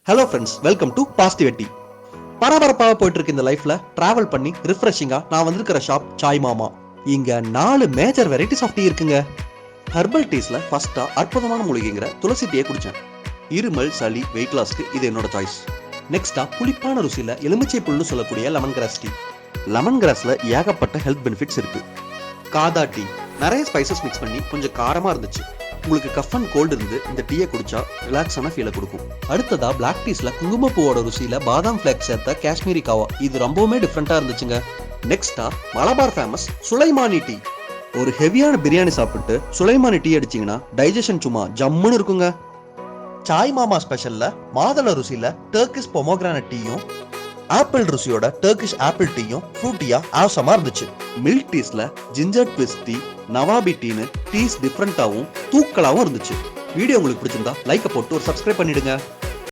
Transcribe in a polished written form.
Hello friends, welcome to PassTeaVetty. பரபரப்பாக போயிட்டு இருக்கு இந்த லைஃப்ல டிராவல் பண்ணி ரிஃப்ரெஷிங்கா நான் வந்திருக்கிற ஷாப் சாய் மாமா. இங்க 4 மேஜர் வெரைட்டிஸ் ஆஃப் டீ இருக்குங்க. ஹெர்பல் டீஸ்ல ஃபர்ஸ்டா அற்புதமான மூலிகைங்கிற துளசி டீயை குடிச்சேன். இருமல், சளி, வெயிட் லாஸ்க்கு இது என்னோட சாய்ஸ். நெக்ஸ்டா புளிப்பான ருசியில எலுமிச்சை புல்னு சொல்லக்கூடிய லெமன் கிராஸ் டீ. லெமன் கிராஸ்ல ஏகப்பட்ட ஹெல்த் பெனிஃபிட்ஸ் இருக்கு. காதா டீ நிறைய ஸ்பைசஸ் மிக்ஸ் பண்ணி கொஞ்சம் காரமா இருந்துச்சு. உங்களுக்கு கஃப் அண்ட் கோல்டு இருந்து இந்த டீயை குடிச்சா ரிலாக்ஸான ஃபீலை கொடுக்கும். அடுத்ததா பிளாக் டீஸ்ல குங்குமப்பூவோட ருசியில பாதாம் ஃபிளேக்ஸ் சேர்த்த காஷ்மீரி காவா, இது ரொம்பவுமே டிஃப்ரெண்டா இருந்துச்சுங்க. நெக்ஸ்டா மலபார் ஃபேமஸ் சுலைமானி டீ. ஒரு ஹெவியான பிரியாணி சாப்பிட்டு சுலைமானி டீ அடிச்சிங்கன்னா டைஜஷன் சும்மா ஜம்முன்னு இருக்குங்க. சாய் மாமா ஸ்பெஷல்ல மாதள ருசியில டர்க்கிஷ் பொமோகிரானட் டீயும் ஆப்பிள் ருசியோட டர்க்கிஷ் ஆப்பிள் டீயும் ஃப்ரூட்டியா ஆசமா இருந்துச்சு. மில்க் டீஸ்ல ஜிஞ்சர் ட்விஸ்ட் டீ, நவாபி டீன்னு டீஸ் டிஃப்ரெண்டாவும் தூக்கலாவும் இருந்துச்சு. வீடியோ உங்களுக்கு பிடிச்சிருந்தா லைக்கை போட்டு ஒரு சப்ஸ்கிரைப் பண்ணிடுங்க.